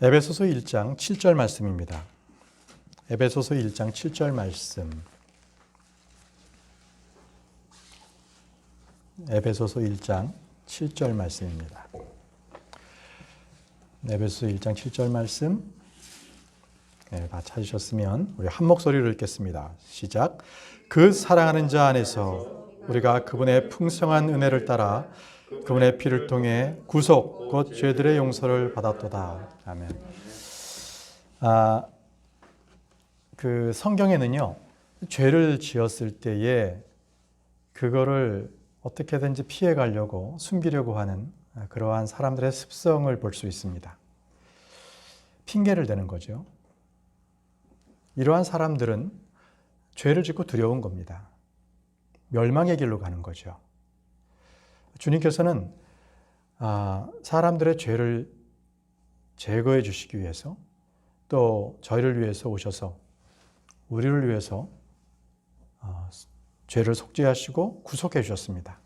에베소서 1장 7절 말씀입니다. 에베소서 1장 7절 말씀. 에베소서 1장 7절 말씀입니다. 에베소서 1장 7절 말씀. 다 찾으셨으면 우리 한 목소리로 읽겠습니다. 시작. 그 사랑하는 자 안에서 우리가 그분의 풍성한 은혜를 따라 그분의 피를 통해 구속 곧 죄들의 용서를 받았도다. 아멘. 그 성경에는요, 죄를 지었을 때에 그거를 어떻게든지 피해 가려고 숨기려고 하는 그러한 사람들의 습성을 볼 수 있습니다. 핑계를 대는 거죠. 이러한 사람들은 죄를 짓고 두려운 겁니다. 멸망의 길로 가는 거죠. 주님께서는 사람들의 죄를 제거해 주시기 위해서 또 저희를 위해서 오셔서 우리를 위해서 죄를 속죄하시고 구속해 주셨습니다.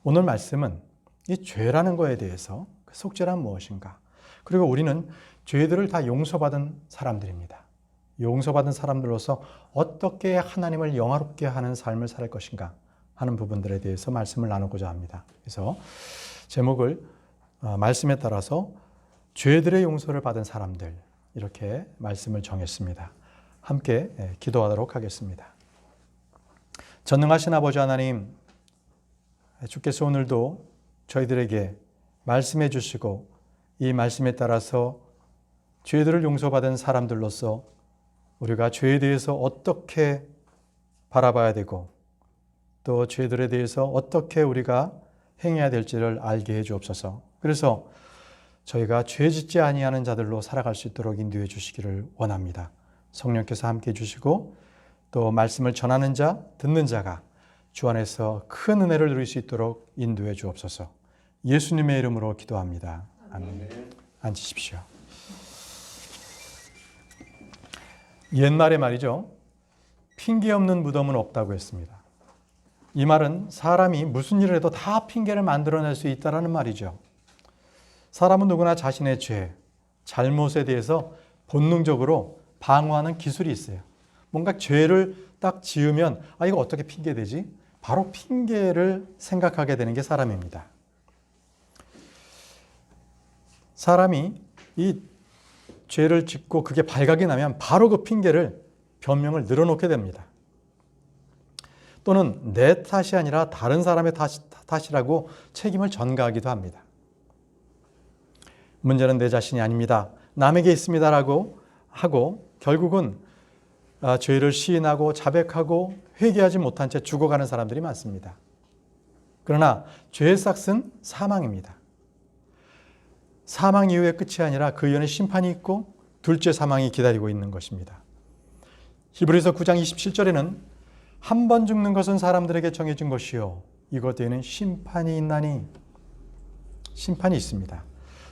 오늘 말씀은 이 죄라는 거에 대해서 그 속죄란 무엇인가? 그리고 우리는 죄들을 다 용서받은 사람들입니다. 용서받은 사람들로서 어떻게 하나님을 영화롭게 하는 삶을 살 것인가 하는 부분들에 대해서 말씀을 나누고자 합니다. 그래서 제목을 말씀에 따라서 죄들의 용서를 받은 사람들, 이렇게 말씀을 정했습니다. 함께 기도하도록 하겠습니다. 전능하신 아버지 하나님, 주께서 오늘도 저희들에게 말씀해 주시고 이 말씀에 따라서 죄들을 용서받은 사람들로서 우리가 죄에 대해서 어떻게 바라봐야 되고 또 죄들에 대해서 어떻게 우리가 행해야 될지를 알게 해 주옵소서. 그래서 저희가 죄 짓지 아니하는 자들로 살아갈 수 있도록 인도해 주시기를 원합니다. 성령께서 함께 해 주시고 또 말씀을 전하는 자, 듣는 자가 주 안에서 큰 은혜를 누릴 수 있도록 인도해 주옵소서. 예수님의 이름으로 기도합니다. 아멘. 앉으십시오. 옛날에 말이죠, 핑계 없는 무덤은 없다고 했습니다. 이 말은 사람이 무슨 일을 해도 다 핑계를 만들어낼 수 있다는 말이죠. 사람은 누구나 자신의 죄, 잘못에 대해서 본능적으로 방어하는 기술이 있어요. 뭔가 죄를 딱 지으면 이거 어떻게 핑계대지? 바로 핑계를 생각하게 되는 게 사람입니다. 사람이 이 죄를 짓고 그게 발각이 나면 바로 그 핑계를, 변명을 늘어놓게 됩니다. 또는 내 탓이 아니라 다른 사람의 탓이라고 책임을 전가하기도 합니다. 문제는 내 자신이 아닙니다, 남에게 있습니다라고 하고 결국은 죄를 시인하고 자백하고 회개하지 못한 채 죽어가는 사람들이 많습니다. 그러나 죄의 삭은 사망입니다. 사망 이후의 끝이 아니라 그 이후에는 심판이 있고 둘째 사망이 기다리고 있는 것입니다. 히브리서 9장 27절에는 한 번 죽는 것은 사람들에게 정해진 것이요 이것 뒤에는 심판이 있나니, 심판이 있습니다.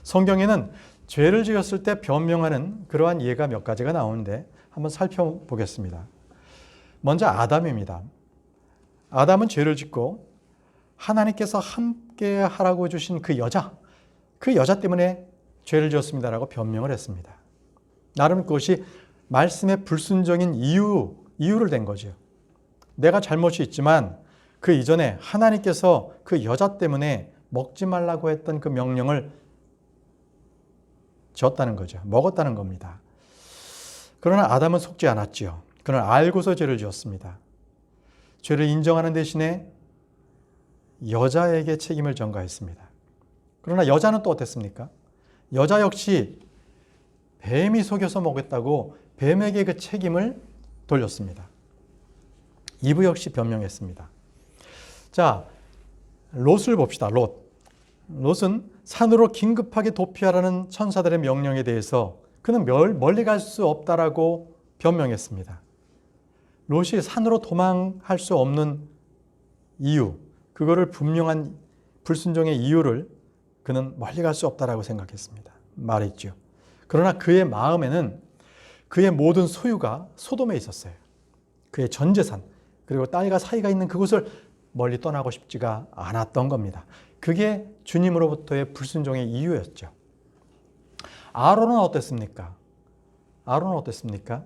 성경에는 죄를 지었을 때 변명하는 그러한 예가 몇 가지가 나오는데 한번 살펴보겠습니다. 먼저 아담입니다. 아담은 죄를 짓고 하나님께서 함께 하라고 주신 그 여자 때문에 죄를 지었습니다라고 변명을 했습니다. 나름 그것이 말씀의 불순종인 이유를 댄 거죠. 내가 잘못이 있지만 그 이전에 하나님께서 그 여자 때문에 먹지 말라고 했던 그 명령을 지었다는 거죠. 먹었다는 겁니다. 그러나 아담은 속지 않았지요. 그는 알고서 죄를 지었습니다. 죄를 인정하는 대신에 여자에게 책임을 전가했습니다. 그러나 여자는 또 어땠습니까? 여자 역시 뱀이 속여서 먹였다고 뱀에게 그 책임을 돌렸습니다. 이브 역시 변명했습니다. 자, 롯을 봅시다. 롯은 산으로 긴급하게 도피하라는 천사들의 명령에 대해서 그는 멀리 갈 수 없다라고 변명했습니다. 롯이 산으로 도망할 수 없는 이유, 그거를 분명한 불순종의 이유를 그는 멀리 갈 수 없다라고 생각했습니다. 말했죠. 그러나 그의 마음에는 그의 모든 소유가 소돔에 있었어요. 그의 전 재산, 그리고 딸과 사이가 있는 그곳을 멀리 떠나고 싶지가 않았던 겁니다. 그게 주님으로부터의 불순종의 이유였죠. 아론은 어땠습니까? 아론은 어땠습니까?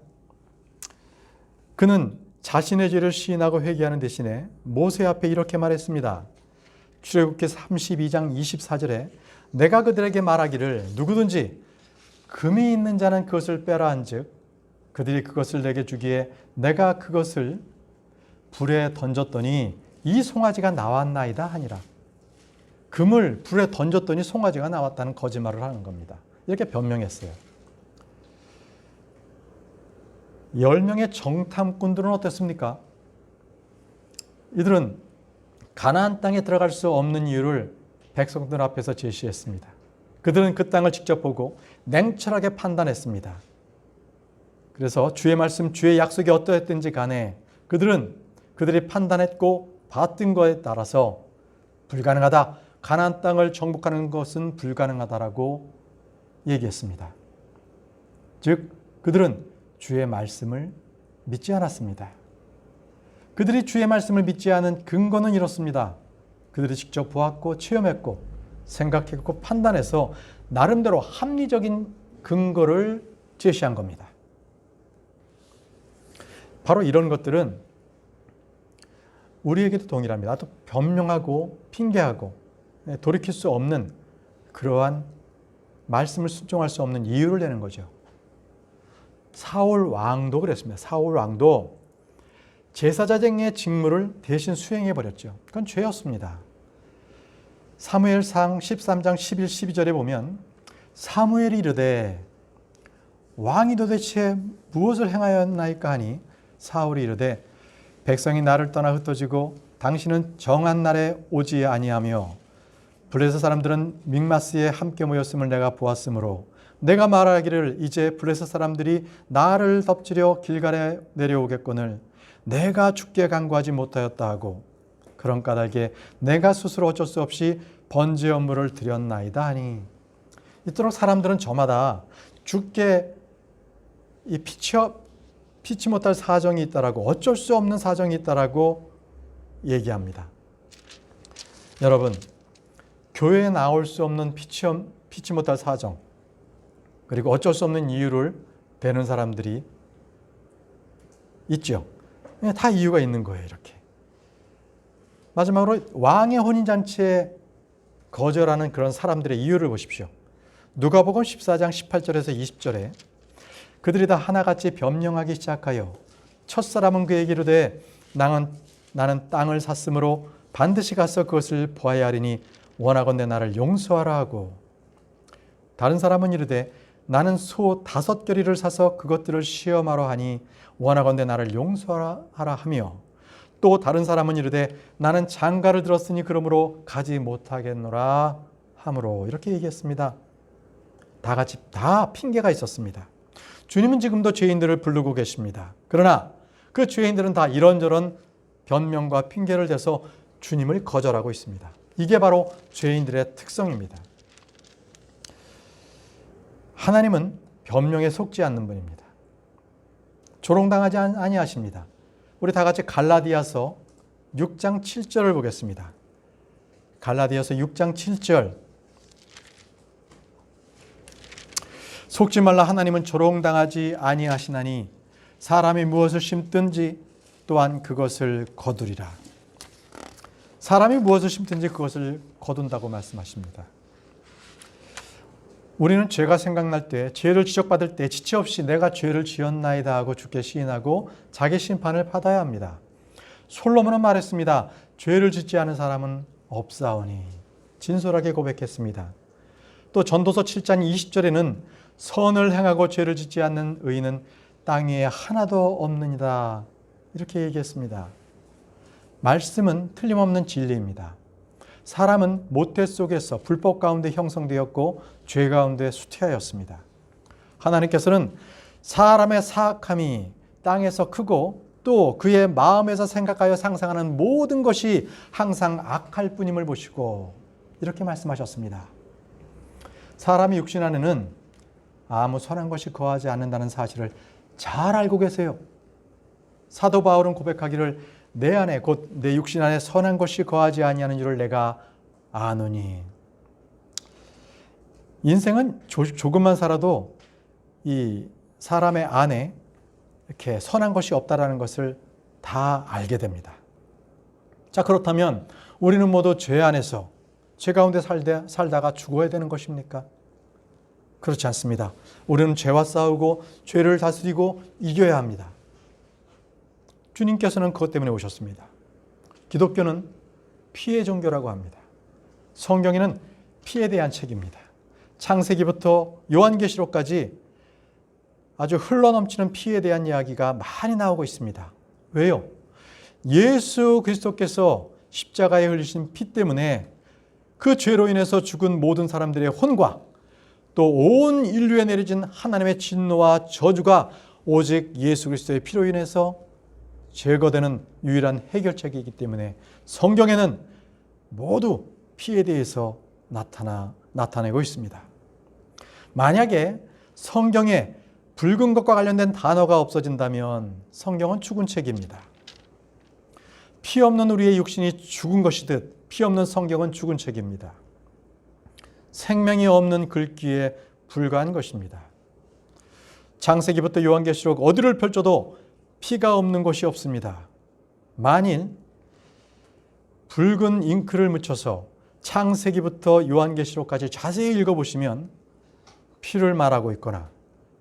그는 자신의 죄를 시인하고 회개하는 대신에 모세 앞에 이렇게 말했습니다. 출애굽기 32장 24절에 내가 그들에게 말하기를 누구든지 금이 있는 자는 그것을 빼라 한즉 그들이 그것을 내게 주기에 내가 그것을 불에 던졌더니 이 송아지가 나왔나이다 하니라. 금을 불에 던졌더니 송아지가 나왔다는 거짓말을 하는 겁니다. 이렇게 변명했어요. 10명의 정탐꾼들은 어땠습니까? 이들은 가나안 땅에 들어갈 수 없는 이유를 백성들 앞에서 제시했습니다. 그들은 그 땅을 직접 보고 냉철하게 판단했습니다. 그래서 주의 말씀, 주의 약속이 어떠했든지 간에 그들이 판단했고 봤던 것에 따라서 불가능하다. 가나안 땅을 정복하는 것은 불가능하다라고 얘기했습니다. 즉 그들은 주의 말씀을 믿지 않았습니다. 그들이 주의 말씀을 믿지 않은 근거는 이렇습니다. 그들이 직접 보았고 체험했고 생각했고 판단해서 나름대로 합리적인 근거를 제시한 겁니다. 바로 이런 것들은 우리에게도 동일합니다. 또 변명하고 핑계하고 돌이킬 수 없는 그러한 말씀을 순종할 수 없는 이유를 내는 거죠. 사울 왕도 그랬습니다. 사울 왕도 제사장의 직무를 대신 수행해 버렸죠. 그건 죄였습니다. 사무엘상 13장 11, 12절에 보면 사무엘이 이르되 왕이 도대체 무엇을 행하였나이까 하니 사울이 이르되 백성이 나를 떠나 흩어지고 당신은 정한 날에 오지 아니하며 블레셋 사람들은 믹마스에 함께 모였음을 내가 보았으므로 내가 말하기를 이제 블레셋 사람들이 나를 덮치려 길갈에 내려오겠거늘 내가 죽게 간구하지 못하였다 하고 그런 까닭에 내가 스스로 어쩔 수 없이 번제 업무를 드렸나이다 하니 이토록 사람들은 저마다 죽게 피치 못할 사정이 있다라고 어쩔 수 없는 사정이 있다라고 얘기합니다. 여러분 교회에 나올 수 없는 피치 못할 사정 그리고 어쩔 수 없는 이유를 대는 사람들이 있죠. 다 이유가 있는 거예요. 이렇게. 마지막으로 왕의 혼인잔치에 거절하는 그런 사람들의 이유를 보십시오. 누가복음 14장 18절에서 20절에 그들이 다 하나같이 변명하기 시작하여 첫사람은 그에게 이르되 나는 땅을 샀으므로 반드시 가서 그것을 보아야 하리니 원하건대 나를 용서하라 하고 다른 사람은 이르되 나는 소 5겨리를 사서 그것들을 시험하러 하니 원하건대 나를 용서하라 하며 또 다른 사람은 이르되 나는 장가를 들었으니 그러므로 가지 못하겠노라 하므로 이렇게 얘기했습니다. 다 같이 다 핑계가 있었습니다. 주님은 지금도 죄인들을 부르고 계십니다. 그러나 그 죄인들은 다 이런저런 변명과 핑계를 대서 주님을 거절하고 있습니다. 이게 바로 죄인들의 특성입니다. 하나님은 변명에 속지 않는 분입니다. 조롱당하지 아니하십니다. 우리 다 같이 갈라디아서 6장 7절을 보겠습니다. 갈라디아서 6장 7절 속지 말라 하나님은 조롱당하지 아니하시나니 사람이 무엇을 심든지 또한 그것을 거두리라. 사람이 무엇을 심든지 그것을 거둔다고 말씀하십니다. 우리는 죄가 생각날 때, 죄를 지적받을 때 지체 없이 내가 죄를 지었나이다 하고 주께 시인하고 자기 심판을 받아야 합니다. 솔로몬은 말했습니다. 죄를 짓지 않은 사람은 없사오니 진솔하게 고백했습니다. 또 전도서 7장 20절에는 선을 행하고 죄를 짓지 않는 의인은 땅 위에 하나도 없느니라 이렇게 얘기했습니다. 말씀은 틀림없는 진리입니다. 사람은 모태 속에서 불법 가운데 형성되었고 죄 가운데 수태하였습니다. 하나님께서는 사람의 사악함이 땅에서 크고 또 그의 마음에서 생각하여 상상하는 모든 것이 항상 악할 뿐임을 보시고 이렇게 말씀하셨습니다. 사람이 육신 안에는 아무 선한 것이 거하지 않는다는 사실을 잘 알고 계세요. 사도 바울은 고백하기를 내 안에 곧 내 육신 안에 선한 것이 거하지 아니하는 줄을 내가 아노니 인생은 조금만 살아도 이 사람의 안에 이렇게 선한 것이 없다라는 것을 다 알게 됩니다. 자, 그렇다면 우리는 모두 죄 안에서, 죄 가운데 살다가 죽어야 되는 것입니까? 그렇지 않습니다. 우리는 죄와 싸우고 죄를 다스리고 이겨야 합니다. 주님께서는 그것 때문에 오셨습니다. 기독교는 피의 종교라고 합니다. 성경에는 피에 대한 책입니다. 창세기부터 요한계시록까지 아주 흘러넘치는 피에 대한 이야기가 많이 나오고 있습니다. 왜요? 예수 그리스도께서 십자가에 흘리신 피 때문에 그 죄로 인해서 죽은 모든 사람들의 혼과 또 온 인류에 내려진 하나님의 진노와 저주가 오직 예수 그리스도의 피로 인해서 제거되는 유일한 해결책이기 때문에 성경에는 모두 피에 대해서 나타내고 있습니다. 만약에 성경에 붉은 것과 관련된 단어가 없어진다면 성경은 죽은 책입니다. 피 없는 우리의 육신이 죽은 것이듯 피 없는 성경은 죽은 책입니다. 생명이 없는 글귀에 불과한 것입니다. 창세기부터 요한계시록 어디를 펼쳐도 피가 없는 곳이 없습니다. 만일 붉은 잉크를 묻혀서 창세기부터 요한계시록까지 자세히 읽어보시면 피를 말하고 있거나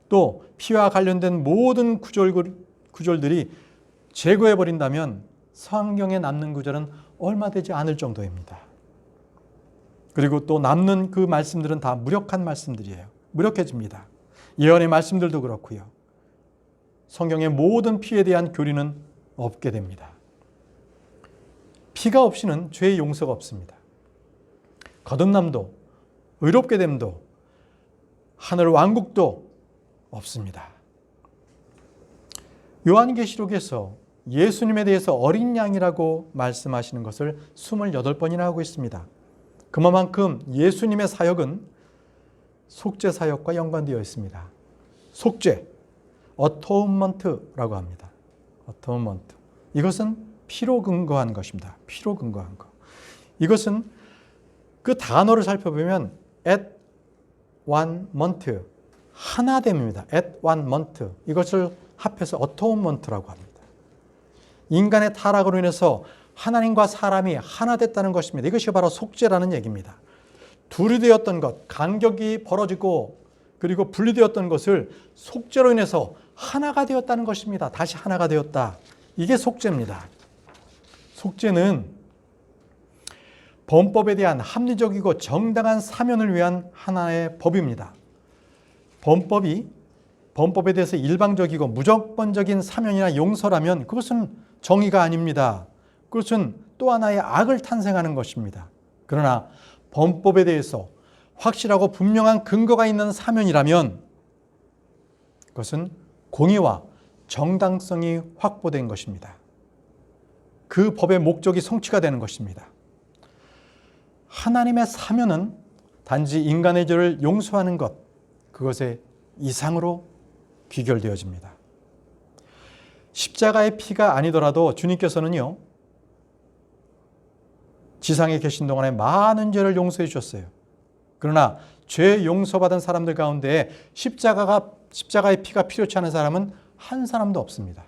또 피와 관련된 모든 구절들이 제거해버린다면 성경에 남는 구절은 얼마 되지 않을 정도입니다. 그리고 또 남는 그 말씀들은 다 무력한 말씀들이에요. 무력해집니다. 예언의 말씀들도 그렇고요. 성경의 모든 피에 대한 교리는 없게 됩니다. 피가 없이는 죄의 용서가 없습니다. 거듭남도 의롭게 됨도 하늘 왕국도 없습니다. 요한계시록에서 예수님에 대해서 어린 양이라고 말씀하시는 것을 28번이나 하고 있습니다. 그만큼 예수님의 사역은 속죄 사역과 연관되어 있습니다. 속죄, 어토운먼트라고 합니다. 어토운먼트. 이것은 피로 근거한 것입니다. 피로 근거한 것. 이것은 그 단어를 살펴보면 at one month, 하나됨입니다. at one month. 이것을 합해서 어토운먼트라고 합니다. 인간의 타락으로 인해서 하나님과 사람이 하나 됐다는 것입니다. 이것이 바로 속죄라는 얘기입니다. 둘이 되었던 것, 간격이 벌어지고 그리고 분리되었던 것을 속죄로 인해서 하나가 되었다는 것입니다. 다시 하나가 되었다. 이게 속죄입니다. 속죄는 범법에 대한 합리적이고 정당한 사면을 위한 하나의 법입니다. 범법에 대해서 일방적이고 무조건적인 사면이나 용서라면 그것은 정의가 아닙니다. 그것은 또 하나의 악을 탄생하는 것입니다. 그러나 범법에 대해서 확실하고 분명한 근거가 있는 사면이라면 그것은 공의와 정당성이 확보된 것입니다. 그 법의 목적이 성취가 되는 것입니다. 하나님의 사면은 단지 인간의 죄를 용서하는 것, 그것의 이상으로 귀결되어집니다. 십자가의 피가 아니더라도 주님께서는요, 지상에 계신 동안에 많은 죄를 용서해 주셨어요. 그러나 죄 용서받은 사람들 가운데 십자가의 피가 필요치 않은 사람은 한 사람도 없습니다.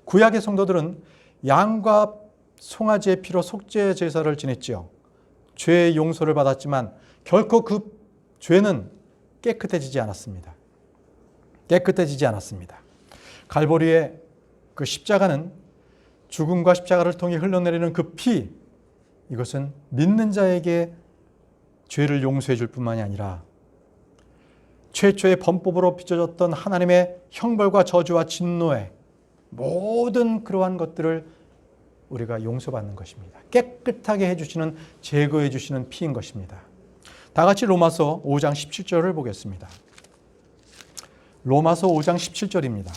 구약의 성도들은 양과 송아지의 피로 속죄 제사를 지냈지요. 죄의 용서를 받았지만 결코 그 죄는 깨끗해지지 않았습니다. 갈보리의 그 십자가는 죽음과 십자가를 통해 흘러내리는 그 피, 이것은 믿는 자에게 죄를 용서해 줄 뿐만이 아니라 최초의 범법으로 빚어졌던 하나님의 형벌과 저주와 진노의 모든 그러한 것들을 우리가 용서받는 것입니다. 깨끗하게 해주시는, 제거해 주시는 피인 것입니다. 다 같이 로마서 5장 17절을 보겠습니다. 로마서 5장 17절입니다.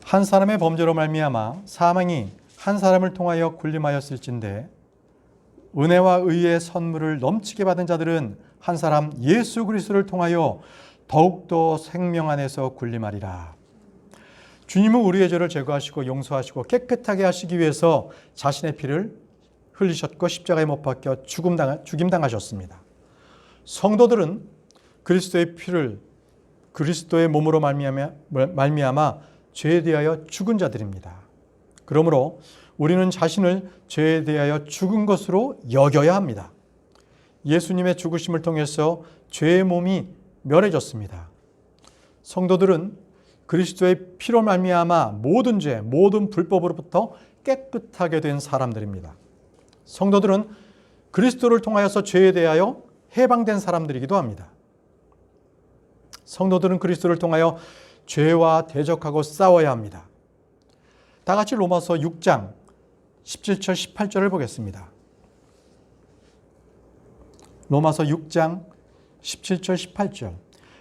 한 사람의 범죄로 말미암아 사망이 한 사람을 통하여 군림하였을진데 은혜와 의의 선물을 넘치게 받은 자들은 한 사람 예수 그리스도를 통하여 더욱더 생명 안에서 군림하리라. 주님은 우리의 죄를 제거하시고 용서하시고 깨끗하게 하시기 위해서 자신의 피를 흘리셨고 십자가에 못 박혀 죽임당하셨습니다. 성도들은 그리스도의 피를 그리스도의 몸으로 말미암아 죄에 대하여 죽은 자들입니다. 그러므로 우리는 자신을 죄에 대하여 죽은 것으로 여겨야 합니다. 예수님의 죽으심을 통해서 죄의 몸이 멸해졌습니다. 성도들은 그리스도의 피로 말미암아 모든 죄, 모든 불법으로부터 깨끗하게 된 사람들입니다. 성도들은 그리스도를 통하여서 죄에 대하여 해방된 사람들이기도 합니다. 성도들은 그리스도를 통하여 죄와 대적하고 싸워야 합니다. 다 같이 로마서 6장 17절 18절을 보겠습니다. 로마서 6장 17절 18절.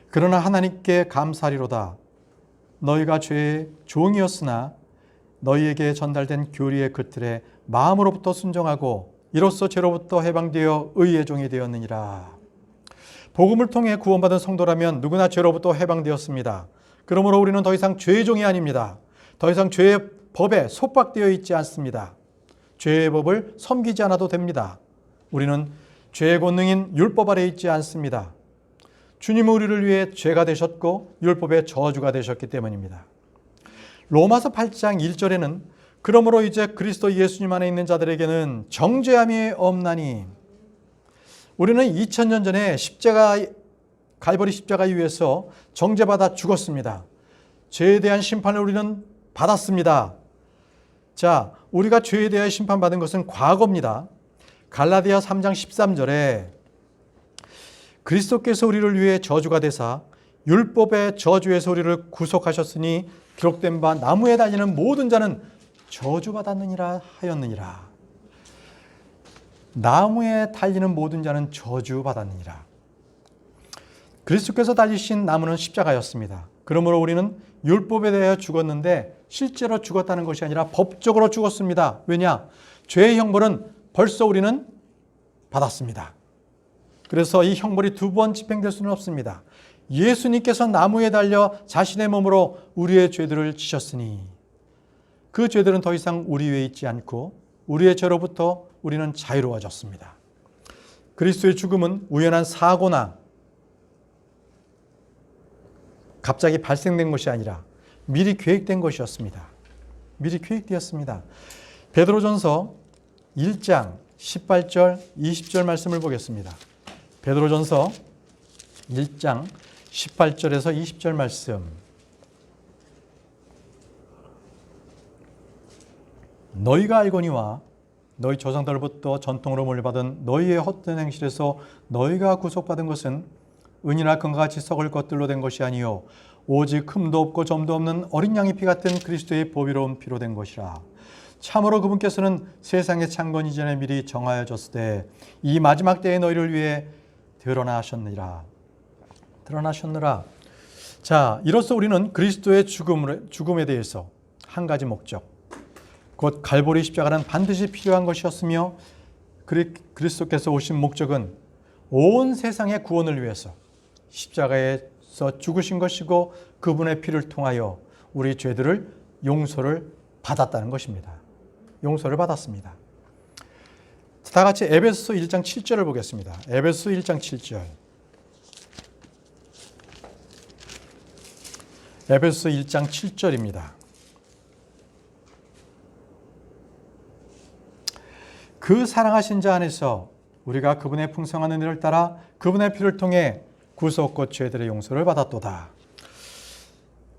그러나 하나님께 감사리로다. 너희가 죄의 종이었으나 너희에게 전달된 교리의 그 틀에 마음으로부터 순종하고 이로써 죄로부터 해방되어 의의 종이 되었느니라. 복음을 통해 구원받은 성도라면 누구나 죄로부터 해방되었습니다. 그러므로 우리는 더 이상 죄의 종이 아닙니다. 더 이상 죄의 법에 속박되어 있지 않습니다. 죄의 법을 섬기지 않아도 됩니다. 우리는 죄의 권능인 율법 아래 있지 않습니다. 주님은 우리를 위해 죄가 되셨고 율법의 저주가 되셨기 때문입니다. 로마서 8장 1절에는 그러므로 이제 그리스도 예수님 안에 있는 자들에게는 정죄함이 없나니 우리는 2000년 전에 갈보리 십자가 위에서 정죄받아 죽었습니다. 죄에 대한 심판을 우리는 받았습니다. 자, 우리가 죄에 대하여 심판받은 것은 과거입니다. 갈라디아 3장 13절에 그리스도께서 우리를 위해 저주가 되사 율법의 저주에서 우리를 구속하셨으니 기록된 바 나무에 달리는 모든 자는 저주받았느니라 하였느니라. 나무에 달리는 모든 자는 저주받았느니라. 그리스도께서 달리신 나무는 십자가였습니다. 그러므로 우리는 율법에 대하여 죽었는데 실제로 죽었다는 것이 아니라 법적으로 죽었습니다. 왜냐? 죄의 형벌은 벌써 우리는 받았습니다. 그래서 이 형벌이 두 번 집행될 수는 없습니다. 예수님께서 나무에 달려 자신의 몸으로 우리의 죄들을 지셨으니 그 죄들은 더 이상 우리 위에 있지 않고 우리의 죄로부터 우리는 자유로워졌습니다. 그리스도의 죽음은 우연한 사고나 갑자기 발생된 것이 아니라 미리 계획된 것이었습니다. 미리 계획되었습니다. 베드로전서 1장 18절 20절 말씀을 보겠습니다. 베드로전서 1장 18절에서 20절 말씀. 너희가 알거니와 너희 조상들로부터 전통으로 물려받은 너희의 헛된 행실에서 너희가 구속받은 것은 은이나 금과 같이 썩을 것들로 된 것이 아니요 오직 흠도 없고 점도 없는 어린 양의 피 같은 그리스도의 보배로운 피로 된 것이라. 참으로 그분께서는 세상의 창건 이전에 미리 정하여졌을 때 이 마지막 때에 너희를 위해 드러나셨느니라. 자, 이로써 우리는 그리스도의 죽음에 대해서 한 가지 목적, 곧 갈보리 십자가는 반드시 필요한 것이었으며 그리스도께서 오신 목적은 온 세상의 구원을 위해서 십자가에서 죽으신 것이고 그분의 피를 통하여 우리 죄들을 용서를 받았다는 것입니다. 용서를 받았습니다. 다 같이 에베소서 1장 7절을 보겠습니다. 에베소서 1장 7절. 에베소서 1장 7절입니다. 그 사랑하신 자 안에서 우리가 그분의 풍성한 은혜를 따라 그분의 피를 통해 구속과 죄들의 용서를 받았도다.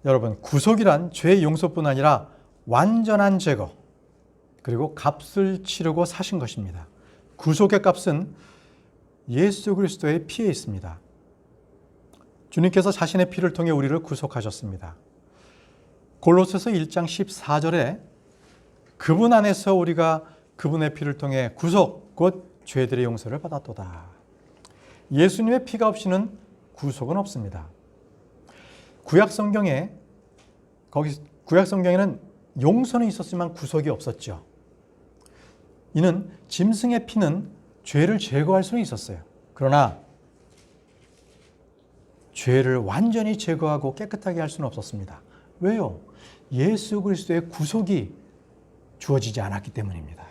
여러분, 구속이란 죄의 용서뿐 아니라 완전한 제거, 그리고 값을 치르고 사신 것입니다. 구속의 값은 예수 그리스도의 피에 있습니다. 주님께서 자신의 피를 통해 우리를 구속하셨습니다. 골로새서 1장 14절에 그분 안에서 우리가 그분의 피를 통해 구속, 곧 죄들의 용서를 받았도다. 예수님의 피가 없이는 구속은 없습니다. 구약 성경에는 용서는 있었지만 구속이 없었죠. 이는 짐승의 피는 죄를 제거할 수는 있었어요. 그러나 죄를 완전히 제거하고 깨끗하게 할 수는 없었습니다. 왜요? 예수 그리스도의 구속이 주어지지 않았기 때문입니다.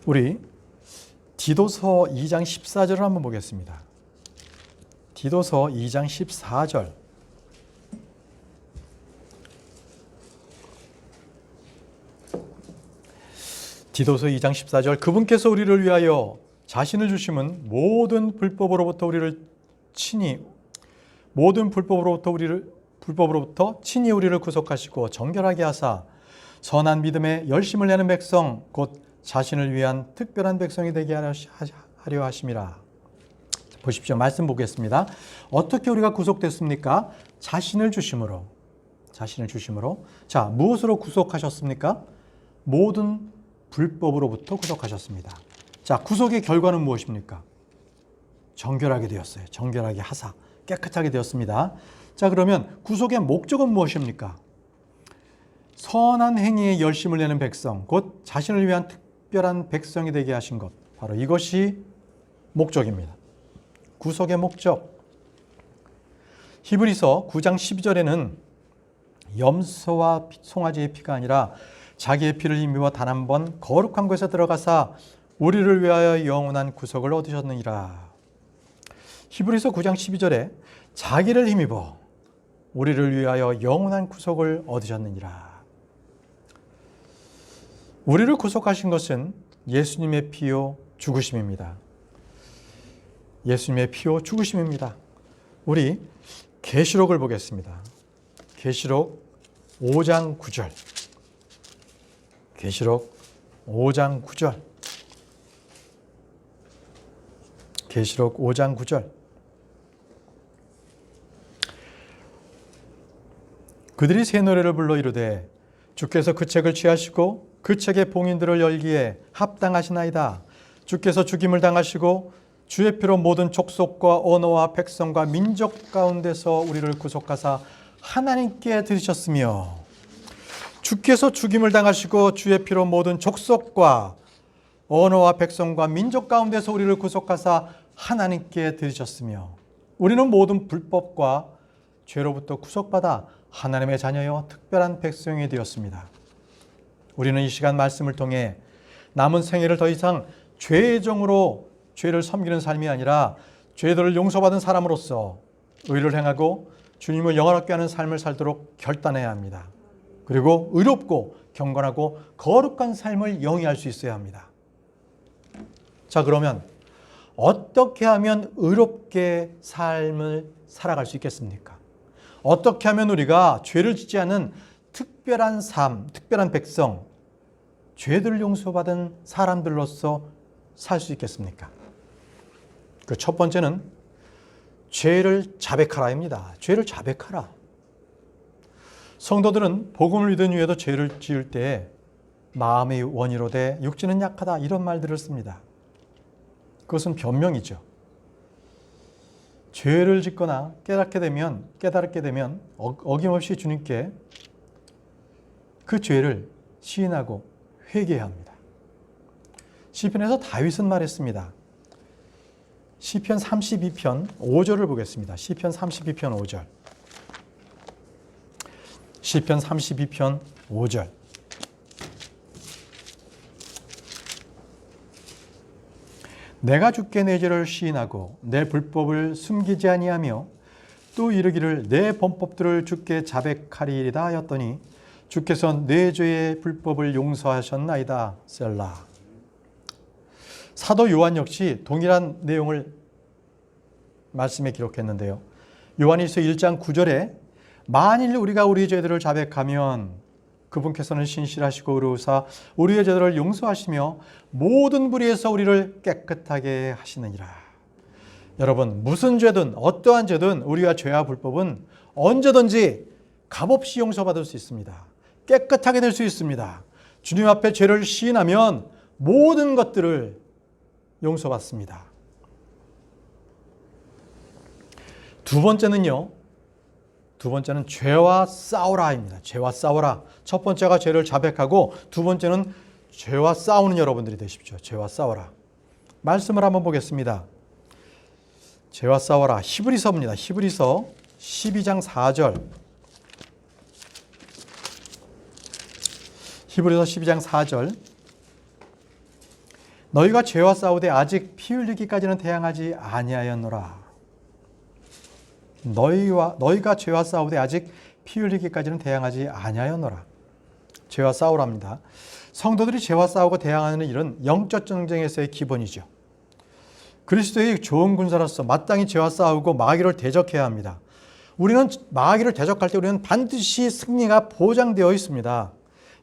우리 디도서 2장 14절을 한번 보겠습니다. 디도서 2장 14절. 디도서 2장 14절. 그분께서 우리를 위하여 자신을 주심은 모든 불법으로부터 친히 우리를 구속하시고 정결하게 하사 선한 믿음에 열심을 내는 백성 곧 자신을 위한 특별한 백성이 되게 하려 하심이라. 보십시오. 말씀 보겠습니다. 어떻게 우리가 구속됐습니까? 자신을 주심으로. 자, 무엇으로 구속하셨습니까? 모든 불법으로부터 구속하셨습니다. 자, 구속의 결과는 무엇입니까? 정결하게 되었어요. 정결하게 하사 깨끗하게 되었습니다. 자, 그러면 구속의 목적은 무엇입니까? 선한 행위에 열심을 내는 백성, 곧 자신을 위한 특별한 백성이 되게 하신 것, 바로 이것이 목적입니다. 구속의 목적. 히브리서 9장 12절에는 염소와 송아지의 피가 아니라 자기의 피를 힘입어 단 한 번 거룩한 곳에 들어가사 우리를 위하여 영원한 구속을 얻으셨느니라. 히브리서 9장 12절에 자기를 힘입어 우리를 위하여 영원한 구속을 얻으셨느니라. 우리를 구속하신 것은 예수님의 피요 죽으심입니다. 예수님의 피요 죽으심입니다. 우리 계시록을 보겠습니다. 계시록 5장 9절. 계시록 5장 9절. 계시록 5장 9절. 그들이 새 노래를 불러 이르되 주께서 그 책을 취하시고 그 책의 봉인들을 열기에 합당하시나이다. 주께서 죽임을 당하시고 주의 피로 모든 족속과 언어와 백성과 민족 가운데서 우리를 구속하사 하나님께 드리셨으며, 주께서 죽임을 당하시고 주의 피로 모든 족속과 언어와 백성과 민족 가운데서 우리를 구속하사 하나님께 드리셨으며, 우리는 모든 불법과 죄로부터 구속받아 하나님의 자녀여 특별한 백성이 되었습니다. 우리는 이 시간 말씀을 통해 남은 생애를 더 이상 죄의 정으로 죄를 섬기는 삶이 아니라 죄들을 용서받은 사람으로서 의를 행하고 주님을 영원하게 하는 삶을 살도록 결단해야 합니다. 그리고 의롭고 경건하고 거룩한 삶을 영위할 수 있어야 합니다. 자, 그러면 어떻게 하면 의롭게 삶을 살아갈 수 있겠습니까? 어떻게 하면 우리가 죄를 짓지 않은 특별한 삶, 특별한 백성, 죄들을 용서받은 사람들로서 살 수 있겠습니까? 그 첫 번째는 죄를 자백하라입니다. 죄를 자백하라. 성도들은 복음을 믿은 후에도 죄를 지을 때 마음의 원이로되 육체는 약하다, 이런 말들을 씁니다. 그것은 변명이죠. 죄를 짓거나 깨닫게 되면 어김없이 주님께 그 죄를 시인하고 회개해야 합니다. 시편에서 다윗은 말했습니다. 시편 32편 5절을 보겠습니다. 시편 32편 5절. 시편 32편 5절. 내가 주께 내 죄를 시인하고 내 불법을 숨기지 아니하며 또 이르기를 내 범법들을 주께 자백하리이다 하였더니 주께서 내 죄의 불법을 용서하셨나이다. 셀라. 사도 요한 역시 동일한 내용을 말씀에 기록했는데요. 요한일서 1장 9절에 만일 우리가 우리 죄들을 자백하면 그분께서는 신실하시고 의로우사 우리의 죄들을 용서하시며 모든 불의에서 우리를 깨끗하게 하시느니라. 여러분, 무슨 죄든 어떠한 죄든 우리가 죄와 불법은 언제든지 값없이 용서받을 수 있습니다. 깨끗하게 될 수 있습니다. 주님 앞에 죄를 시인하면 모든 것들을 용서받습니다. 두 번째는 죄와 싸우라입니다. 죄와 싸우라. 첫 번째가 죄를 자백하고 두 번째는 죄와 싸우는 여러분들이 되십시오. 죄와 싸우라. 말씀을 한번 보겠습니다. 죄와 싸워라. 히브리서입니다. 히브리서 12장 4절. 히브리서 12장 4절. 너희가 죄와 싸우되 아직 피 흘리기까지는 대항하지 아니하였노라. 너희가 죄와 싸우되 아직 피 흘리기까지는 대항하지 아니하였노라. 죄와 싸우랍니다. 성도들이 죄와 싸우고 대항하는 일은 영적 전쟁에서의 기본이죠. 그리스도의 좋은 군사로서 마땅히 죄와 싸우고 마귀를 대적해야 합니다. 우리는 마귀를 대적할 때 우리는 반드시 승리가 보장되어 있습니다.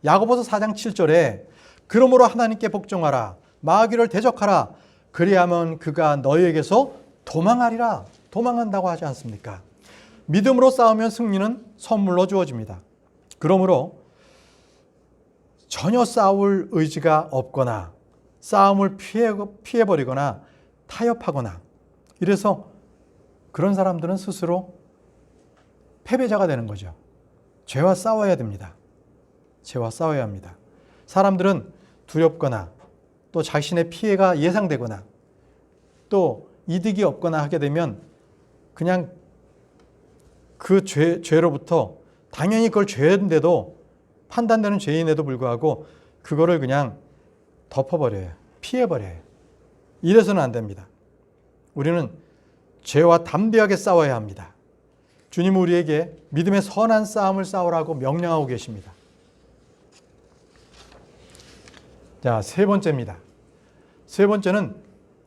야고보서 4장 7절에 그러므로 하나님께 복종하라. 마귀를 대적하라. 그리하면 그가 너희에게서 도망하리라. 도망한다고 하지 않습니까? 믿음으로 싸우면 승리는 선물로 주어집니다. 그러므로 전혀 싸울 의지가 없거나 싸움을 피해버리거나 타협하거나 이래서 그런 사람들은 스스로 패배자가 되는 거죠. 죄와 싸워야 됩니다. 죄와 싸워야 합니다. 사람들은 두렵거나 또 자신의 피해가 예상되거나 또 이득이 없거나 하게 되면 그냥 그 죄로부터 당연히 그걸 죄인데도 판단되는 죄인에도 불구하고 그거를 그냥 덮어버려요. 피해버려요. 이래서는 안 됩니다. 우리는 죄와 담대하게 싸워야 합니다. 주님은 우리에게 믿음의 선한 싸움을 싸우라고 명령하고 계십니다. 자, 세 번째입니다. 세 번째는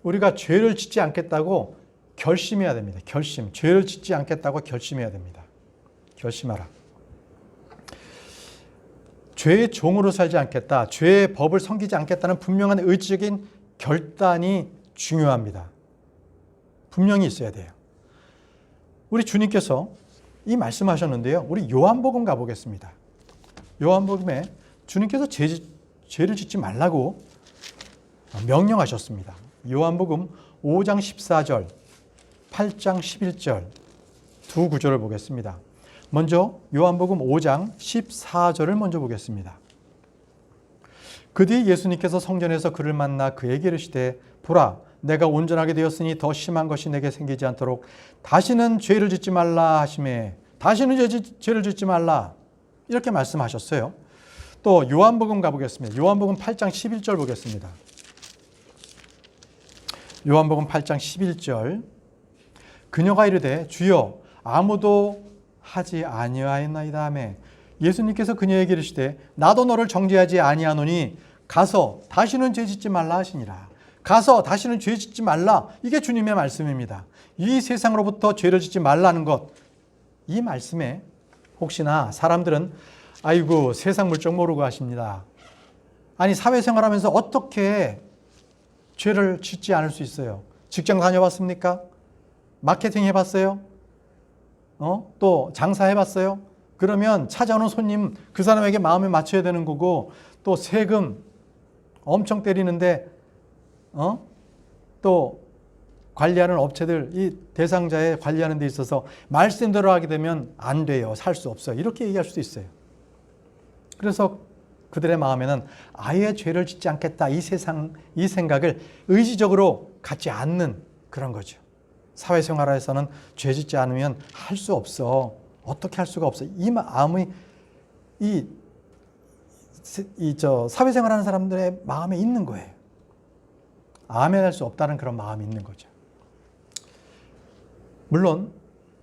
우리가 죄를 짓지 않겠다고 결심해야 됩니다. 결심. 죄를 짓지 않겠다고 결심해야 됩니다. 결심하라. 죄의 종으로 살지 않겠다. 죄의 법을 섬기지 않겠다는 분명한 의지적인 결단이 중요합니다. 분명히 있어야 돼요. 우리 주님께서 이 말씀하셨는데요. 우리 요한복음 가보겠습니다. 요한복음에 주님께서 죄를 짓지 말라고 명령하셨습니다. 요한복음 5장 14절, 8장 11절 두 구절을 보겠습니다. 먼저 요한복음 5장 14절을 먼저 보겠습니다. 그 뒤에 예수님께서 성전에서 그를 만나 그에게 이르시되 보라 내가 온전하게 되었으니 더 심한 것이 내게 생기지 않도록 다시는 죄를 짓지 말라 하시매 다시는 죄를 짓지 말라 이렇게 말씀하셨어요. 또 요한복음 가보겠습니다. 요한복음 8장 11절 보겠습니다. 요한복음 8장 11절 그녀가 이르되 주여 아무도 하지 아니하였나이다 하매 예수님께서 그녀에게 이르시되 나도 너를 정죄하지 아니하노니 가서 다시는 죄 짓지 말라 하시니라. 가서 다시는 죄 짓지 말라. 이게 주님의 말씀입니다. 이 세상으로부터 죄를 짓지 말라는 것. 이 말씀에 혹시나 사람들은 아이고 세상 물정 모르고 하십니다. 아니 사회생활하면서 어떻게 죄를 짓지 않을 수 있어요? 직장 다녀봤습니까? 마케팅 해봤어요? 또 장사해봤어요? 그러면 찾아오는 손님 그 사람에게 마음을 맞춰야 되는 거고 또 세금 엄청 때리는데 또 관리하는 업체들 이 대상자에 관리하는 데 있어서 말씀대로 하게 되면 안 돼요. 살 수 없어요. 이렇게 얘기할 수도 있어요. 그래서 그들의 마음에는 아예 죄를 짓지 않겠다. 이 생각을 의지적으로 갖지 않는 그런 거죠. 사회생활에서는 죄 짓지 않으면 할 수 없어. 어떻게 할 수가 없어. 이 마음이 사회생활하는 사람들의 마음에 있는 거예요. 아멘할 수 없다는 그런 마음이 있는 거죠. 물론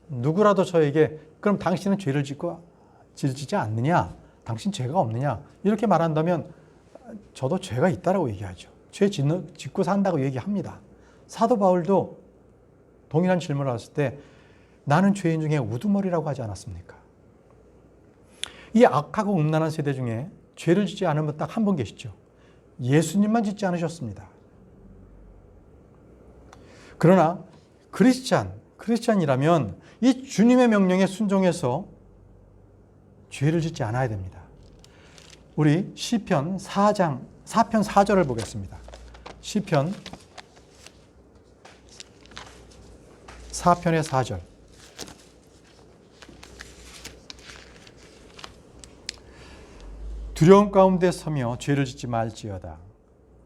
누구라도 저에게 그럼 당신은 죄를 짓지 않느냐? 당신 죄가 없느냐? 이렇게 말한다면 저도 죄가 있다라고 얘기하죠. 죄 짓고 산다고 얘기합니다. 사도 바울도 동일한 질문을 했을 때 나는 죄인 중에 우두머리라고 하지 않았습니까? 이 악하고 음란한 세대 중에 죄를 짓지 않은 분 딱 한 분 계시죠. 예수님만 짓지 않으셨습니다. 그러나 크리스찬이라면 이 주님의 명령에 순종해서 죄를 짓지 않아야 됩니다. 우리 시편 4절을 보겠습니다. 시편 4편의 4절. 두려움 가운데 서며 죄를 짓지 말지어다.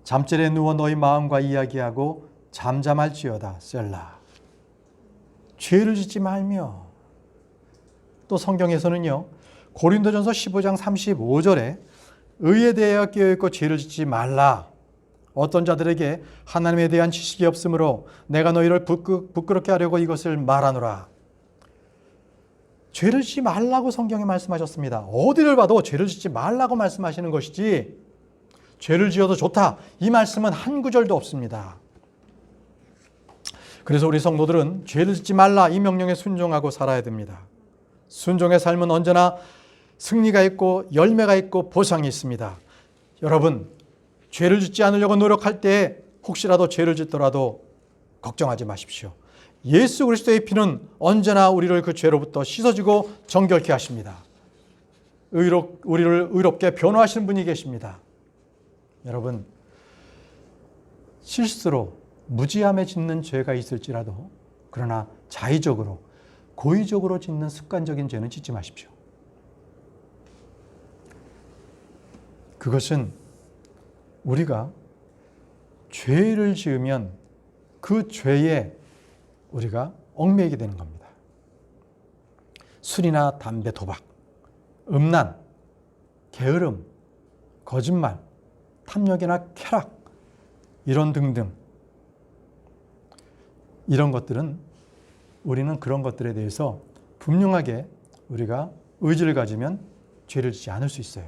잠자리에 누워 너희 마음과 이야기하고 잠잠할지어다. 셀라. 죄를 짓지 말며. 또 성경에서는요. 고린도전서 15장 35절에 의에 대하여 깨어있고 죄를 짓지 말라. 어떤 자들에게 하나님에 대한 지식이 없으므로 내가 너희를 부끄럽게 하려고 이것을 말하노라. 죄를 짓지 말라고 성경에 말씀하셨습니다. 어디를 봐도 죄를 짓지 말라고 말씀하시는 것이지 죄를 지어도 좋다, 이 말씀은 한 구절도 없습니다. 그래서 우리 성도들은 죄를 짓지 말라 이 명령에 순종하고 살아야 됩니다. 순종의 삶은 언제나 승리가 있고 열매가 있고 보상이 있습니다. 여러분, 죄를 짓지 않으려고 노력할 때 혹시라도 죄를 짓더라도 걱정하지 마십시오. 예수 그리스도의 피는 언제나 우리를 그 죄로부터 씻어주고 정결케 하십니다. 우리를 의롭게 변호하시는 분이 계십니다. 여러분, 실수로 무지함에 짓는 죄가 있을지라도 그러나 자의적으로 고의적으로 짓는 습관적인 죄는 짓지 마십시오. 그것은 우리가 죄를 지으면 그 죄에 우리가 얽매이게 되는 겁니다. 술이나 담배, 도박, 음란, 게으름, 거짓말, 탐욕이나 쾌락, 이런 등등, 이런 것들은 우리는 그런 것들에 대해서 분명하게 우리가 의지를 가지면 죄를 짓지 않을 수 있어요.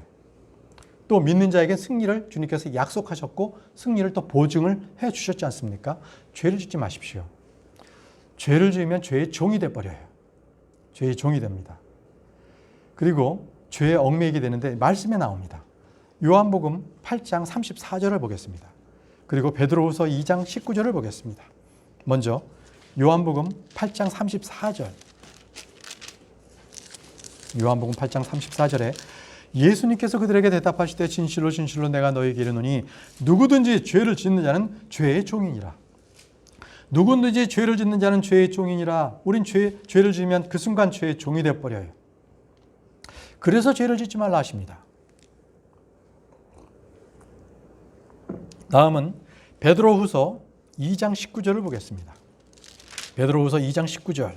또 믿는 자에게 승리를 주님께서 약속하셨고 승리를 또 보증을 해 주셨지 않습니까? 죄를 짓지 마십시오. 죄를 지으면 죄의 종이 돼버려요. 죄의 종이 됩니다. 그리고 죄에 얽매이게 되는데 말씀에 나옵니다. 요한복음 8장 34절을 보겠습니다. 그리고 베드로후서 2장 19절을 보겠습니다. 먼저 요한복음 8장 34절. 요한복음 8장 34절에 예수님께서 그들에게 대답하시되 진실로 진실로 내가 너희에게 이르노니 누구든지 죄를 짓는 자는 죄의 종이니라. 누구든지 죄를 짓는 자는 죄의 종이니라. 우린 죄를 지으면 그 순간 죄의 종이 되어버려요. 그래서 죄를 짓지 말라 하십니다. 다음은 베드로후서 2장 19절을 보겠습니다. 베드로후서 2장 19절.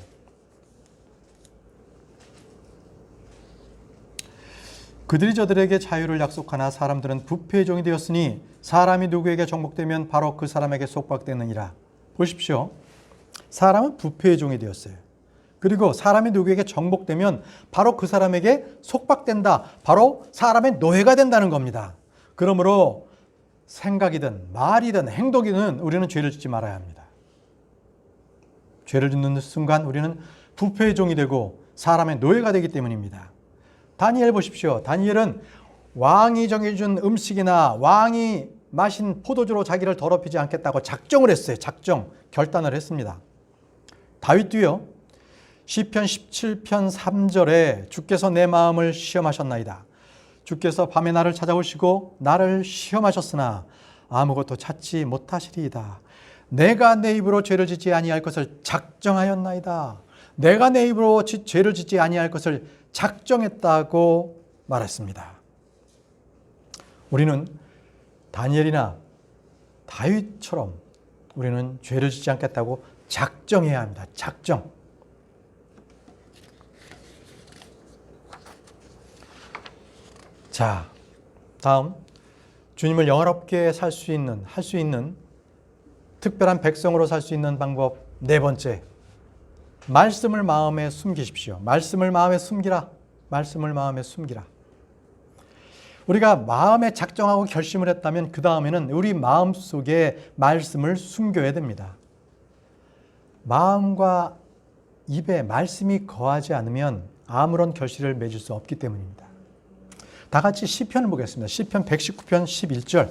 그들이 저들에게 자유를 약속하나 사람들은 부패의 종이 되었으니 사람이 누구에게 정복되면 바로 그 사람에게 속박되느니라. 보십시오. 사람은 부패의 종이 되었어요. 그리고 사람이 누구에게 정복되면 바로 그 사람에게 속박된다. 바로 사람의 노예가 된다는 겁니다. 그러므로 생각이든 말이든 행동이든 우리는 죄를 짓지 말아야 합니다. 죄를 짓는 순간 우리는 부패의 종이 되고 사람의 노예가 되기 때문입니다. 다니엘 보십시오. 다니엘은 왕이 정해준 음식이나 왕이 마신 포도주로 자기를 더럽히지 않겠다고 작정을 했어요. 결단을 했습니다. 다윗도요. 시편 17편 3절에 주께서 내 마음을 시험하셨나이다. 주께서 밤에 나를 찾아오시고 나를 시험하셨으나 아무것도 찾지 못하시리이다. 내가 내 입으로 죄를 짓지 아니할 것을 작정하였나이다. 내가 내 입으로 죄를 짓지 아니할 것을 작정했다고 말했습니다. 우리는 다니엘이나 다윗처럼 우리는 죄를 짓지 않겠다고 작정해야 합니다. 작정. 자, 다음 주님을 영화롭게 할 수 있는 특별한 백성으로 살 수 있는 방법 네 번째. 말씀을 마음에 숨기십시오. 말씀을 마음에 숨기라. 말씀을 마음에 숨기라. 우리가 마음에 작정하고 결심을 했다면 그 다음에는 우리 마음속에 말씀을 숨겨야 됩니다. 마음과 입에 말씀이 거하지 않으면 아무런 결실을 맺을 수 없기 때문입니다. 다 같이 시편을 보겠습니다. 시편 119편 11절.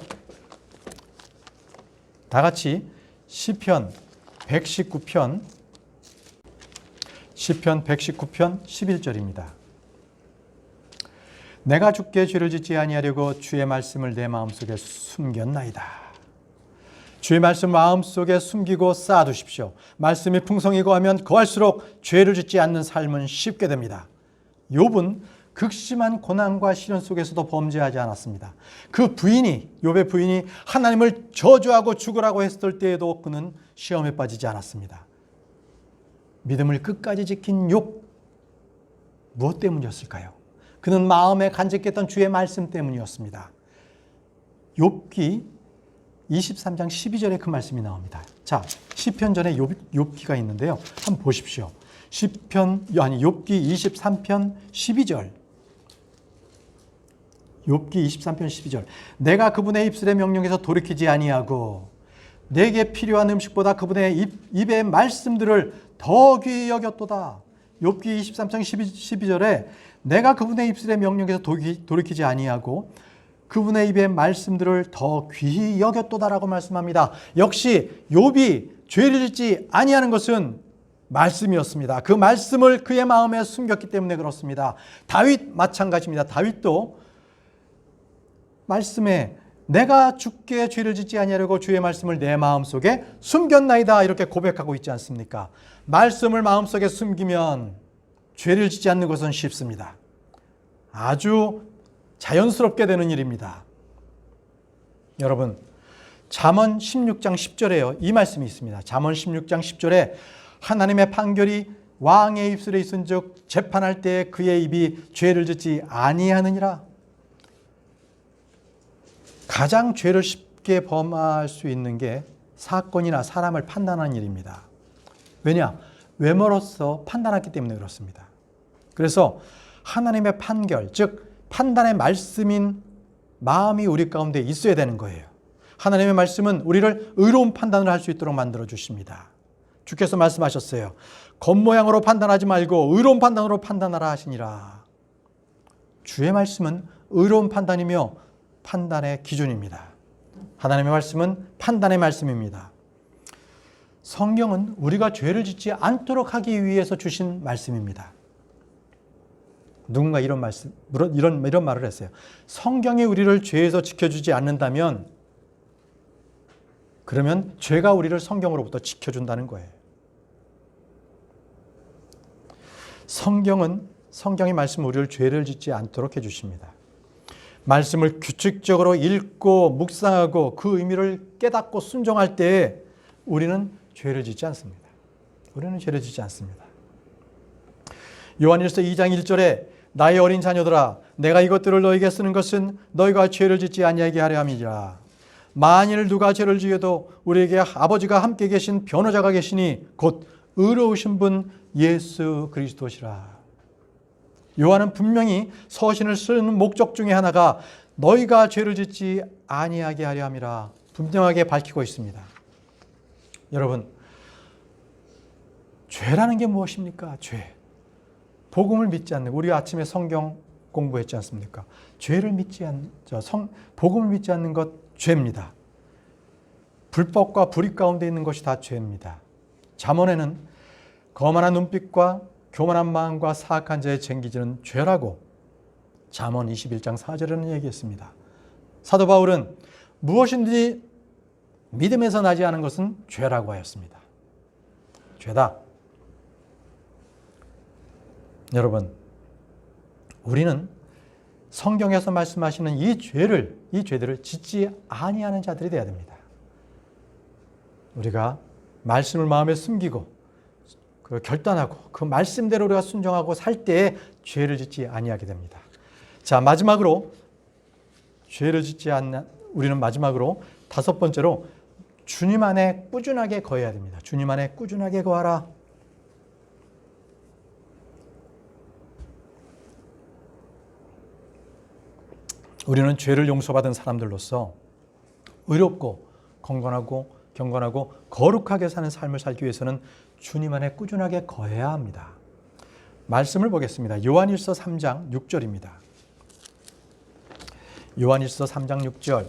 다 같이 시편 119편 11절입니다. 내가 주께 죄를 짓지 아니하려고 주의 말씀을 내 마음속에 숨겼나이다. 주의 말씀 마음속에 숨기고 쌓아두십시오. 말씀이 풍성히 거하면 거할수록 죄를 짓지 않는 삶은 쉽게 됩니다. 욥은 극심한 고난과 시련 속에서도 범죄하지 않았습니다. 그 욥의 부인이 하나님을 저주하고 죽으라고 했을 때에도 그는 시험에 빠지지 않았습니다. 믿음을 끝까지 지킨 욥, 무엇 때문이었을까요? 그는 마음에 간직했던 주의 말씀 때문이었습니다. 욥기 23장 12절에 그 말씀이 나옵니다. 자, 시편 전에 욥기가 있는데요. 한번 보십시오. 욥기 23편 12절. 욥기 23편 12절. 내가 그분의 입술의 명령에서 돌이키지 아니하고 내게 필요한 음식보다 그분의 입의 말씀들을 더 귀히 여겼도다. 욥기 23장 12절에 내가 그분의 입술의 명령에서 돌이키지 아니하고 그분의 입의 말씀들을 더 귀히 여겼도다라고 말씀합니다. 역시 욥이 죄를 짓지 아니하는 것은 말씀이었습니다. 그 말씀을 그의 마음에 숨겼기 때문에 그렇습니다. 다윗 마찬가지입니다. 다윗도 말씀에 내가 주께 죄를 짓지 아니하려고 주의 말씀을 내 마음속에 숨겼나이다 이렇게 고백하고 있지 않습니까? 말씀을 마음속에 숨기면 죄를 짓지 않는 것은 쉽습니다. 아주 자연스럽게 되는 일입니다. 여러분, 잠언 16장 10절에요. 이 말씀이 있습니다. 잠언 16장 10절에 하나님의 판결이 왕의 입술에 있은즉 재판할 때에 그의 입이 죄를 짓지 아니하느니라. 가장 죄를 쉽게 범할 수 있는 게 사건이나 사람을 판단하는 일입니다. 왜냐? 외모로서 판단하기 때문에 그렇습니다. 그래서 하나님의 판결, 즉 판단의 말씀인 마음이 우리 가운데 있어야 되는 거예요. 하나님의 말씀은 우리를 의로운 판단을 할 수 있도록 만들어 주십니다. 주께서 말씀하셨어요. 겉모양으로 판단하지 말고 의로운 판단으로 판단하라 하시니라. 주의 말씀은 의로운 판단이며 판단의 기준입니다. 하나님의 말씀은 판단의 말씀입니다. 성경은 우리가 죄를 짓지 않도록 하기 위해서 주신 말씀입니다. 누군가 이런 말을 했어요. 성경이 우리를 죄에서 지켜주지 않는다면 그러면 죄가 우리를 성경으로부터 지켜준다는 거예요. 성경의 말씀은 우리를 죄를 짓지 않도록 해주십니다. 말씀을 규칙적으로 읽고 묵상하고 그 의미를 깨닫고 순종할 때에 우리는 죄를 짓지 않습니다. 요한일서 2장 1절에 나의 어린 자녀들아 내가 이것들을 너에게 쓰는 것은 너희가 죄를 짓지 아니하게 하려 함이라. 만일 누가 죄를 지어도 우리에게 아버지가 함께 계신 변호자가 계시니 곧 의로우신 분 예수 그리스도시라. 요한은 분명히 서신을 쓰는 목적 중에 하나가 너희가 죄를 짓지 아니하게 하려 함이라 분명하게 밝히고 있습니다. 여러분, 죄라는 게 무엇입니까? 죄. 복음을 믿지 않는, 우리가 아침에 성경 공부했지 않습니까? 복음을 믿지 않는 것 죄입니다. 불법과 불의 가운데 있는 것이 다 죄입니다. 잠언에는 거만한 눈빛과 교만한 마음과 사악한 자의 쟁기질은 죄라고 잠언 21장 4절에는 얘기했습니다. 사도 바울은 무엇인지 믿음에서 나지 않은 것은 죄라고 하였습니다. 죄다. 여러분, 우리는 성경에서 말씀하시는 이 죄들을 짓지 아니하는 자들이 되어야 됩니다. 우리가 말씀을 마음에 숨기고 결단하고 그 말씀대로 우리가 순종하고 살 때에 죄를 짓지 아니하게 됩니다. 자, 마지막으로 죄를 짓지 않는 우리는 마지막으로 다섯 번째로 주님 안에 꾸준하게 거해야 됩니다. 주님 안에 꾸준하게 거하라. 우리는 죄를 용서받은 사람들로서 의롭고 경건하고 거룩하게 사는 삶을 살기 위해서는 주님 안에 꾸준하게 거해야 합니다. 말씀을 보겠습니다. 요한일서 3장 6절입니다. 요한일서 3장 6절.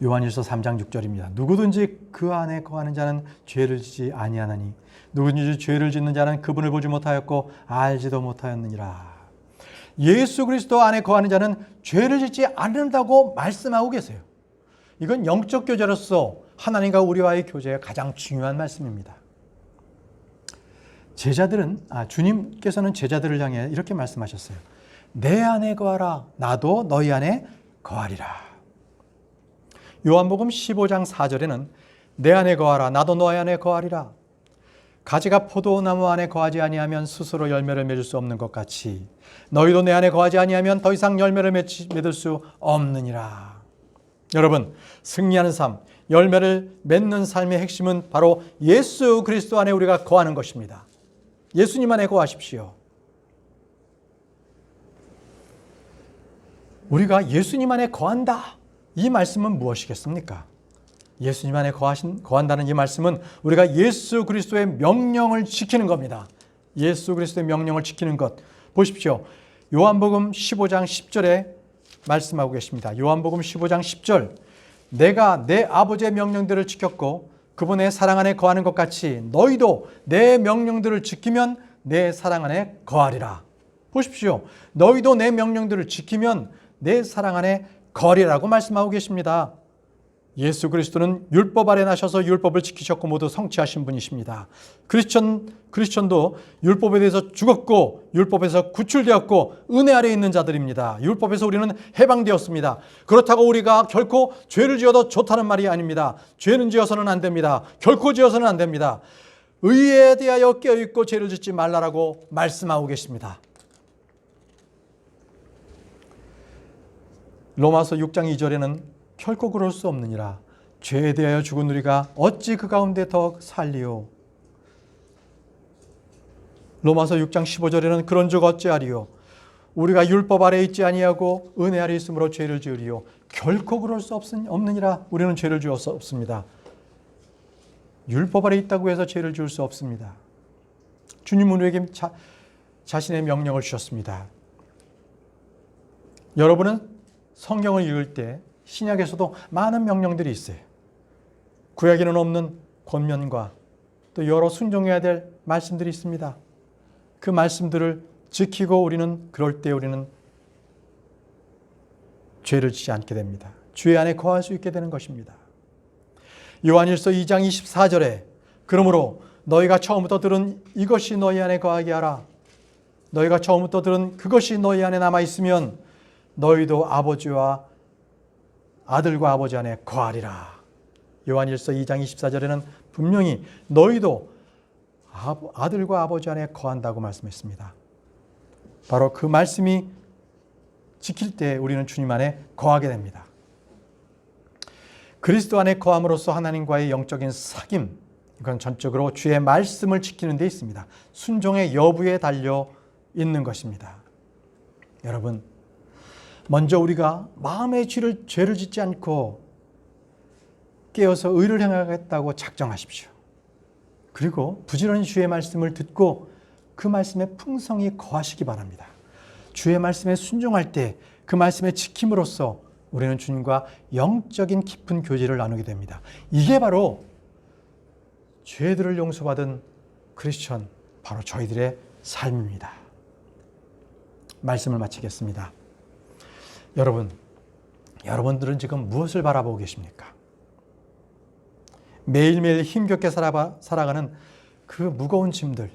요한일서 3장 6절입니다. 누구든지 그 안에 거하는 자는 죄를 짓지 아니하나니 누구든지 죄를 짓는 자는 그분을 보지 못하였고 알지도 못하였느니라. 예수 그리스도 안에 거하는 자는 죄를 짓지 않는다고 말씀하고 계세요. 이건 영적 교제로서 하나님과 우리와의 교제의 가장 중요한 말씀입니다. 주님께서는 제자들을 향해 이렇게 말씀하셨어요. 내 안에 거하라. 나도 너희 안에 거하리라. 요한복음 15장 4절에는 내 안에 거하라. 나도 너희 안에 거하리라. 가지가 포도나무 안에 거하지 아니하면 스스로 열매를 맺을 수 없는 것 같이 너희도 내 안에 거하지 아니하면 더 이상 열매를 맺을 수 없느니라. 여러분, 승리하는 삶, 열매를 맺는 삶의 핵심은 바로 예수 그리스도 안에 우리가 거하는 것입니다. 예수님 안에 거하십시오. 우리가 예수님 안에 거한다. 이 말씀은 무엇이겠습니까? 예수님 안에 거한다는 이 말씀은 우리가 예수 그리스도의 명령을 지키는 겁니다. 예수 그리스도의 명령을 지키는 것. 보십시오. 요한복음 15장 10절에 말씀하고 계십니다. 요한복음 15장 10절. 내가 내 아버지의 명령들을 지켰고 그분의 사랑 안에 거하는 것 같이 너희도 내 명령들을 지키면 내 사랑 안에 거하리라. 보십시오. 너희도 내 명령들을 지키면 내 사랑 안에 거하리라고 말씀하고 계십니다. 예수 그리스도는 율법 아래 나셔서 율법을 지키셨고 모두 성취하신 분이십니다. 크리스천도 율법에 대해서 죽었고 율법에서 구출되었고 은혜 아래 있는 자들입니다. 율법에서 우리는 해방되었습니다. 그렇다고 우리가 결코 죄를 지어도 좋다는 말이 아닙니다. 죄는 지어서는 안 됩니다. 결코 지어서는 안 됩니다. 의에 대하여 깨어있고 죄를 짓지 말라라고 말씀하고 계십니다. 로마서 6장 2절에는 결코 그럴 수 없느니라. 죄에 대하여 죽은 우리가 어찌 그 가운데 더 살리요. 로마서 6장 15절에는 그런즉 어찌하리요. 우리가 율법 아래 있지 아니하고 은혜 아래 있으므로 죄를 지으리요. 결코 그럴 수 없느니라. 우리는 죄를 지을 수 없습니다. 율법 아래 있다고 해서 죄를 지을 수 없습니다. 주님은 우리에게 자신의 명령을 주셨습니다. 여러분은 성경을 읽을 때 신약에서도 많은 명령들이 있어요. 구약에는 없는 권면과 또 여러 순종해야 될 말씀들이 있습니다. 그 말씀들을 지키고 그럴 때 우리는 죄를 짓지 않게 됩니다. 주의 안에 거할 수 있게 되는 것입니다. 요한일서 2장 24절에 그러므로 너희가 처음부터 들은 이것이 너희 안에 거하게 하라. 너희가 처음부터 들은 그것이 너희 안에 남아있으면 너희도 아들과 아버지 안에 거하리라. 요한일서 2장 24절에는 분명히 너희도 아들과 아버지 안에 거한다고 말씀했습니다. 바로 그 말씀이 지킬 때 우리는 주님 안에 거하게 됩니다. 그리스도 안에 거함으로써 하나님과의 영적인 사귐, 이건 전적으로 주의 말씀을 지키는 데 있습니다. 순종의 여부에 달려 있는 것입니다. 여러분, 먼저 우리가 마음의 죄를 짓지 않고 깨어서 의를 행하겠다고 작정하십시오. 그리고 부지런히 주의 말씀을 듣고 그 말씀에 풍성히 거하시기 바랍니다. 주의 말씀에 순종할 때 그 말씀에 지킴으로써 우리는 주님과 영적인 깊은 교제를 나누게 됩니다. 이게 바로 죄들을 용서받은 크리스천, 바로 저희들의 삶입니다. 말씀을 마치겠습니다. 여러분들은 지금 무엇을 바라보고 계십니까? 매일매일 힘겹게 살아가는 그 무거운 짐들,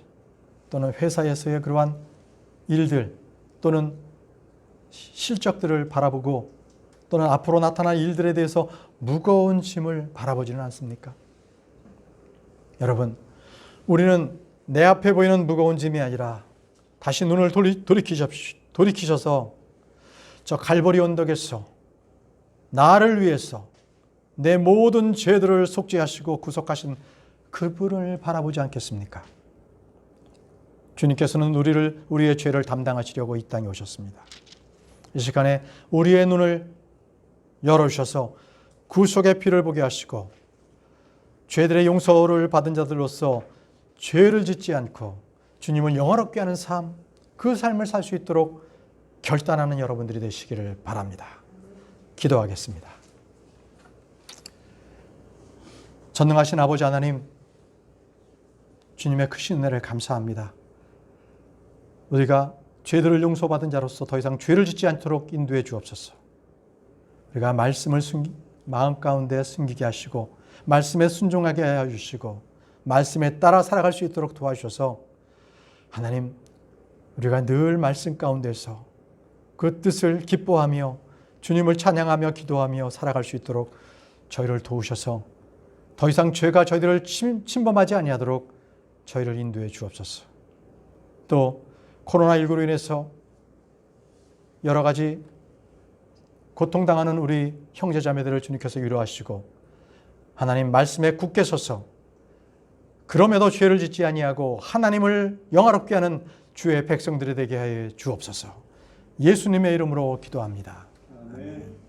또는 회사에서의 그러한 일들, 또는 실적들을 바라보고, 또는 앞으로 나타날 일들에 대해서 무거운 짐을 바라보지는 않습니까? 여러분, 우리는 내 앞에 보이는 무거운 짐이 아니라 다시 눈을 돌이키셔서 저 갈보리 언덕에서 나를 위해서 내 모든 죄들을 속죄하시고 구속하신 그분을 바라보지 않겠습니까? 주님께서는 우리의 죄를 담당하시려고 이 땅에 오셨습니다. 이 시간에 우리의 눈을 열어주셔서 구속의 피를 보게 하시고 죄들의 용서를 받은 자들로서 죄를 짓지 않고 주님을 영화롭게 하는 삶, 그 삶을 살 수 있도록 결단하는 여러분들이 되시기를 바랍니다. 기도하겠습니다. 전능하신 아버지 하나님, 주님의 크신 은혜를 감사합니다. 우리가 죄들을 용서받은 자로서 더 이상 죄를 짓지 않도록 인도해 주옵소서. 우리가 말씀을 마음 가운데 숨기게 하시고 말씀에 순종하게 하여 주시고 말씀에 따라 살아갈 수 있도록 도와주셔서 하나님, 우리가 늘 말씀 가운데서 그 뜻을 기뻐하며 주님을 찬양하며 기도하며 살아갈 수 있도록 저희를 도우셔서 더 이상 죄가 저희들을 침범하지 아니하도록 저희를 인도해 주옵소서. 또 코로나19로 인해서 여러 가지 고통당하는 우리 형제자매들을 주님께서 위로하시고 하나님 말씀에 굳게 서서 그럼에도 죄를 짓지 아니하고 하나님을 영화롭게 하는 주의 백성들이 되게 하여 주옵소서. 예수님의 이름으로 기도합니다. 아멘.